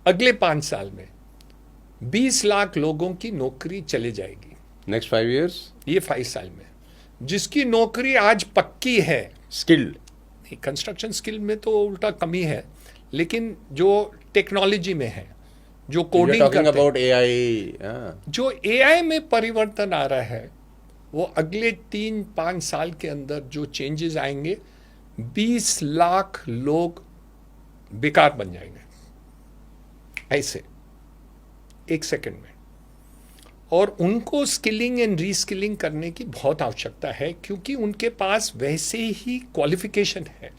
अगले 5 साल में 20 लाख लोगों की नौकरी चले जाएगी। Next 5 years? ये 5 साल में जिसकी नौकरी आज पक्की है, स्किल्ड। कंस्ट्रक्शन स्किल में तो उल्टा कमी है, लेकिन जो टेक्नोलॉजी में है, जो कोडिंग करते हैं, AI, जो AI में परिवर्तन आ रहा है, वो अगले 3-5 साल के अंदर जो चेंजेस आएंगे, 20 लाख लोग बेकार बन जाएंगे ऐसे 1 सेकंड में। और उनको स्किलिंग एंड रीस्किलिंग करने की बहुत आवश्यकता है, क्योंकि उनके पास वैसे ही क्वालिफिकेशन है,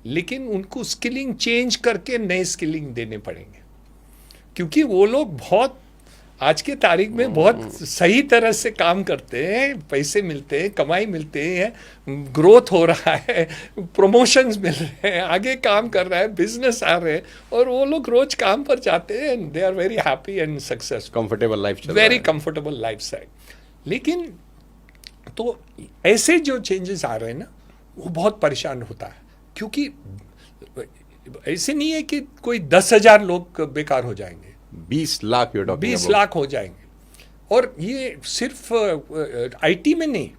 लेकिन उनको स्किलिंग चेंज करके नए स्किलिंग देने पड़ेंगे, क्योंकि वो लोग बहुत आज के तारीख में बहुत सही तरह से काम करते हैं, पैसे मिलते हैं, कमाई मिलते हैं, ग्रोथ हो रहा है, प्रमोशंस मिल रहे हैं, आगे काम कर रहा है, बिजनेस आ रहे हैं, और वो लोग रोज काम पर जाते हैं, they are very happy and successful, comfortable life, very comfortable life style. लेकिन तो ऐसे जो चेंजेस आ रहे हैं ना, वो बहुत परेशान होता है, क्योंकि ऐसे नहीं है कि कोई 10,000 लोग बेकार हो जाएंगे, 20 लाख 20 लाख हो जाएंगे। और ये सिर्फ आईटी में नहीं,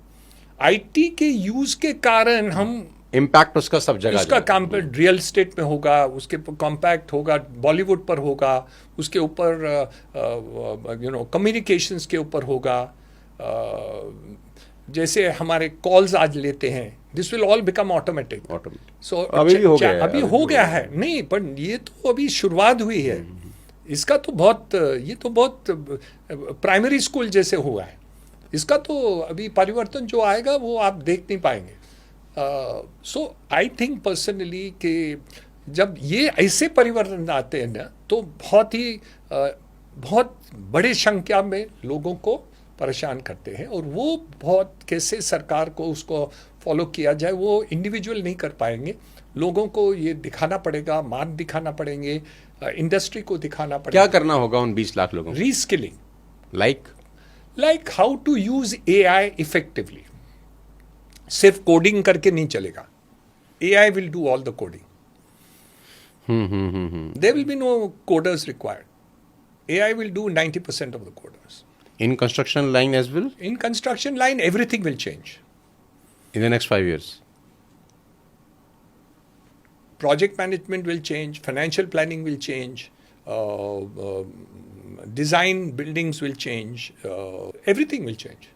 आईटी के यूज के कारण हम इम्पैक्ट उसका सब जगह, उसका काम पर रियल एस्टेट में होगा, उसके कॉम्पैक्ट होगा, बॉलीवुड पर होगा, उसके ऊपर कम्युनिकेशंस के ऊपर होगा। जैसे हमारे कॉल्स आज लेते हैं, this will all become automatic. So अभी भी हो गया है, अभी हो गया है, नहीं पर ये तो अभी शुरुआत हुई है इसका, तो बहुत, ये तो बहुत प्राइमरी स्कूल जैसे हुआ है। इसका तो अभी परिवर्तन जो आएगा वो आप देख नहीं पाएंगे। सो आई थिंक पर्सनली कि जब ये ऐसे परिवर्तन आते हैं ना, तो बहुत बड़े संख्या में लोगों को परेशान करते हैं, और वो बहुत कैसे सरकार को उसको फॉलो किया जाए वो इंडिविजुअल नहीं कर पाएंगे। लोगों को ये दिखाना पड़ेगा, मार्ग दिखाना पड़ेंगे, इंडस्ट्री को दिखाना पड़ेगा। क्या करना होगा उन 20 लाख लोगों को? Reskilling, like how to use AI effectively. सिर्फ कोडिंग करके नहीं चलेगा, AI will do all the coding, there will be no coders required, AI will do 90% of the coders. In construction line as well? In construction line, everything will change. In the next 5 years? Project management will change, financial planning will change, design buildings will change, everything will change.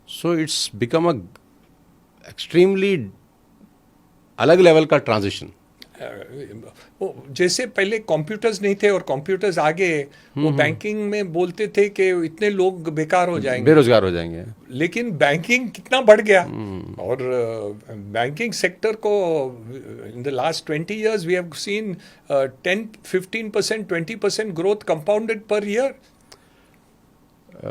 So it's become a extremely अलग level का transition. जैसे पहले computers नहीं थे और computers आगे, वो banking में बोलते थे कि इतने लोग बेकार हो जाएंगे, बेरोजगार हो जाएंगे, लेकिन बैंकिंग कितना बढ़ गया। और बैंकिंग सेक्टर को in the last 20 years we have seen 10-15%, 20% growth compounded per year.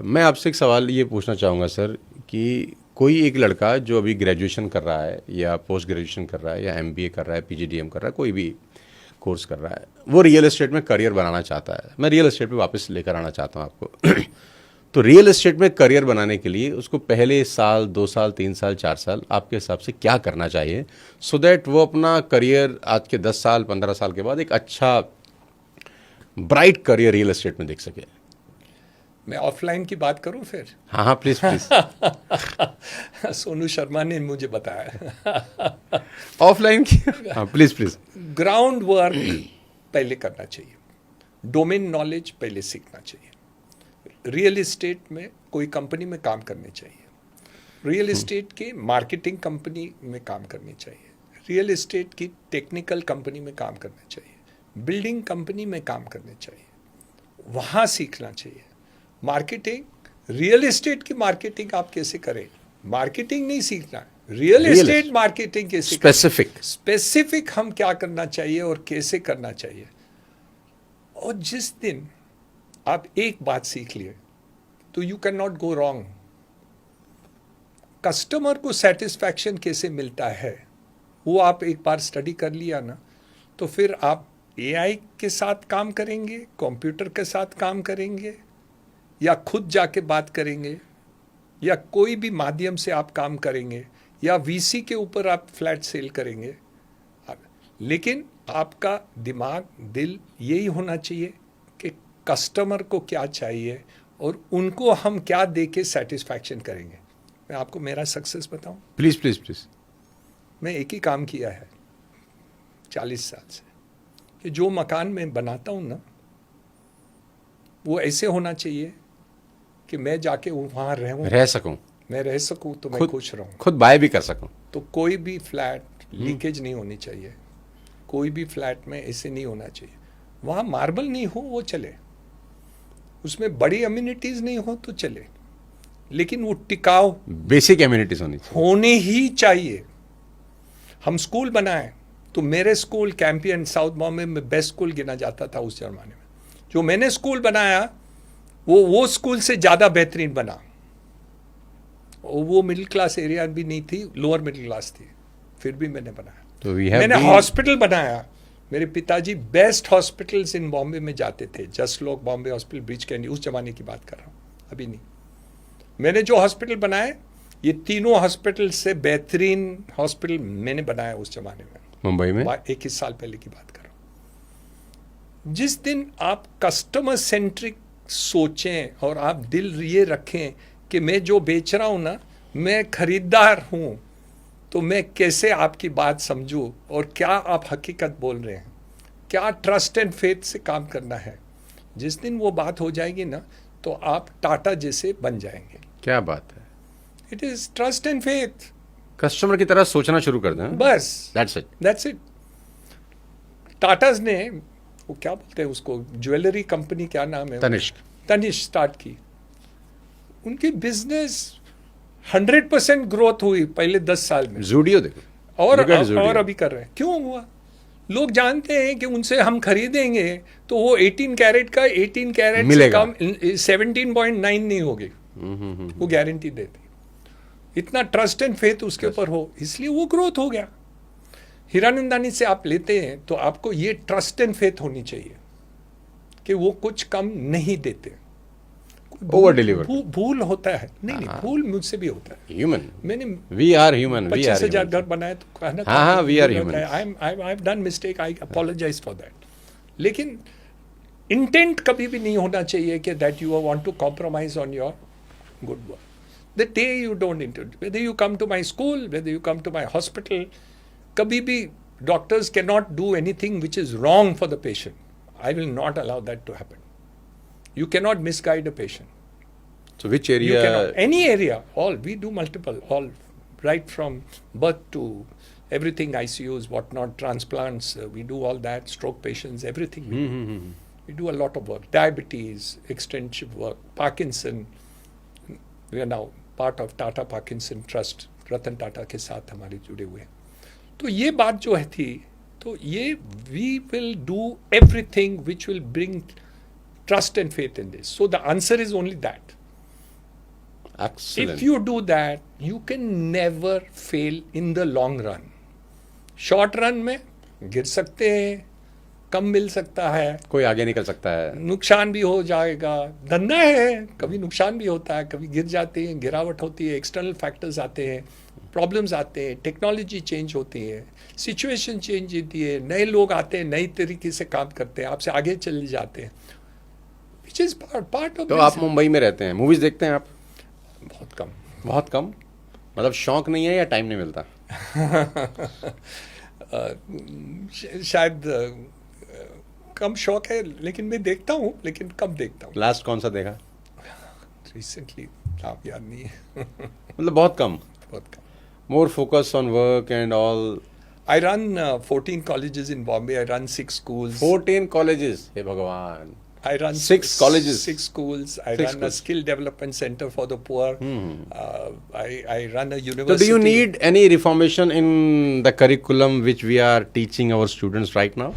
मैं आपसे एक सवाल ये पूछना चाहूँगा सर, कि कोई एक लड़का जो अभी ग्रेजुएशन कर रहा है या पोस्ट ग्रेजुएशन कर रहा है या MBA कर रहा है, PGDM कर रहा है, कोई भी कोर्स कर रहा है, वो रियल एस्टेट में करियर बनाना चाहता है। मैं रियल एस्टेट पे वापस लेकर आना चाहता हूँ आपको तो रियल एस्टेट में करियर बनाने के लिए उसको पहले साल, 2 साल, 3 साल, 4 साल आपके हिसाब से क्या करना चाहिए, सो दैट वो अपना करियर आज के 10 साल, 15 साल के बाद एक अच्छा ब्राइट करियर रियल एस्टेट में देख सके? मैं ऑफलाइन की बात करूं फिर? हाँ प्लीज प्लीज सोनू शर्मा ने मुझे बताया ऑफलाइन की। हाँ प्लीज प्लीज। ग्राउंड वर्क पहले करना चाहिए, डोमेन नॉलेज पहले सीखना चाहिए। रियल एस्टेट में कोई कंपनी में काम करने चाहिए, रियल एस्टेट की मार्केटिंग कंपनी में काम करनी चाहिए, रियल एस्टेट की टेक्निकल कंपनी में काम करना चाहिए, बिल्डिंग कंपनी में काम करने चाहिए, वहाँ सीखना चाहिए। मार्केटिंग, रियल एस्टेट की मार्केटिंग आप कैसे करें, मार्केटिंग नहीं सीखना, रियल एस्टेट मार्केटिंग कैसे, स्पेसिफिक हम क्या करना चाहिए और कैसे करना चाहिए। और जिस दिन आप एक बात सीख लिए तो you can not go wrong. Customer को सेटिस्फैक्शन कैसे मिलता है वो आप एक बार स्टडी कर लिया ना, तो फिर आप AI के साथ काम करेंगे, कंप्यूटर के साथ काम करेंगे, या खुद जाके बात करेंगे, या कोई भी माध्यम से आप काम करेंगे, या VC के ऊपर आप फ्लैट सेल करेंगे, लेकिन आपका दिमाग दिल यही होना चाहिए कि कस्टमर को क्या चाहिए और उनको हम क्या दे के सेटिस्फैक्शन करेंगे। मैं आपको मेरा सक्सेस बताऊं, प्लीज प्लीज प्लीज। मैं एक ही काम किया है 40 साल से कि जो मकान मैं बनाता हूं ना, वो ऐसे होना चाहिए कि मैं जाके वहाँ रह सकूं, मैं रह सकूं तो मैं खुद खुश रहूं। खुद बाय भी कर सकूं। तो कोई भी फ्लैट लीकेज नहीं होनी चाहिए, कोई भी फ्लैट में ऐसे नहीं होना चाहिए। वहाँ मार्बल नहीं हो वो चले, उसमें बड़ी अम्यूनिटीज नहीं हो तो चले, लेकिन वो टिकाऊ बेसिक एम्यूनिटीज होनी चाहिए। होने ही चाहिए। हम स्कूल बनाए तो मेरे स्कूल कैंपियन साउथ बॉम्बे में बेस्ट स्कूल गिना जाता था उस जमाने में। जो मैंने स्कूल बनाया वो स्कूल से ज़्यादा बेहतरीन बना। वो मिडिल क्लास एरिया भी नहीं थी, लोअर मिडिल क्लास थी, फिर भी मैंने बनाया। तो मैंने हॉस्पिटल बनाया। मेरे पिताजी बेस्ट हॉस्पिटल्स इन बॉम्बे में जाते थे, जस्ट लोग बॉम्बे हॉस्पिटल, ब्रिज कैंडी, उस जमाने की बात कर रहा हूँ, अभी नहीं। मैंने जो हॉस्पिटल बनाए, ये तीनों हॉस्पिटल से बेहतरीन हॉस्पिटल मैंने बनाया उस जमाने में, मुंबई में 21 साल पहले की बात कर रहा हूँ। जिस दिन आप कस्टमर सेंट्रिक सोचें और आप दिल ये रखें कि मैं जो बेच रहा हूँ ना, मैं खरीदार हूँ, तो मैं कैसे आपकी बात समझूं और क्या आप हकीकत बोल रहे हैं, क्या ट्रस्ट एंड फेथ से काम करना है। जिस दिन वो बात हो जाएगी ना, तो आप टाटा जैसे बन जाएंगे। क्या बात है। It is trust and faith. Customer की तरह सोचना शुरू कर दें, बस दैट्स इट। टाटाज ने वो क्या बोलते हैं उसको, ज्वेलरी कंपनी, क्या नाम है, तनिष्क स्टार्ट की। उनकी बिजनेस 100% ग्रोथ हुई पहले 10 साल में। ज़ूडियो देखो, और अभी कर रहे हैं। क्यों हुआ? लोग जानते हैं कि उनसे हम खरीदेंगे तो वो 18 कैरेट का 18 कैरेट से कम 17.9 नहीं होगी, वो गारंटी देती। इतना ट्रस्ट एंड फेथ उसके ऊपर हो, इसलिए वो ग्रोथ हो गया। हीरानंदानी से आप लेते हैं तो आपको ये ट्रस्ट एंड फेथ होनी चाहिए कि वो कुछ कम नहीं देते। ओवर डिलीवर भूल होता है, नहीं भूल मुझसे भी होता है। ह्यूमन, मैंने वी आर ह्यूमन, 25,000 घर बनाए तो कहना, हाँ, we are human. I have done mistake, I apologise for that. लेकिन इंटेंट कभी भी नहीं होना चाहिए कि that you want to compromise on your good work. The day you don't intent, whether you come to my school, whether you come to my hospital, कभी भी doctors can not do anything which is wrong for the patient. I will not allow that to happen. You cannot misguide a patient. So which area? You cannot. Any area. All. We do multiple. All. Right from birth to everything, ICUs, whatnot, transplants. We do all that. Stroke patients, everything. We do a lot of work. Diabetes, extensive work. Parkinson. We are now part of Tata Parkinson Trust. Ratan Tata के साथ हमारे जुड़े हुए हैं। तो ये बात जो है थी, तो ये we will do everything which will bring trust and faith in this. So the answer is only that. Excellent. If you do that, you can never fail in the long run. Short run में गिर सकते हैं, कम मिल सकता है, कोई आगे निकल सकता है, नुकसान भी हो जाएगा, धंधा है, कभी नुकसान भी होता है, कभी गिर जाते हैं, गिरावट होती है, एक्सटर्नल फैक्टर्स आते हैं, प्रॉब्लम्स आते हैं, टेक्नोलॉजी चेंज होती है, सिचुएशन चेंज होती है, नए लोग आते हैं, नई तरीके से काम करते हैं, आपसे आगे चले जाते हैं। Which is part of तो आप मुंबई में रहते हैं, मूवीज देखते हैं आप? बहुत कम। मतलब शौक नहीं है या टाइम नहीं मिलता? शायद कम शौक है, लेकिन मैं देखता हूँ, लेकिन कम देखता हूँ। लास्ट कौन सा देखा रिसेंटली? आप याद नहीं है। मतलब बहुत कम। More focus on work and all. I run 14 colleges in Bombay. I run 6 schools. 14 colleges, हे भगवान। I run 6 colleges, 6 schools. I 6 run schools. a skill development center for the poor. I run a university. So do you need any reformation in the curriculum which we are teaching our students right now?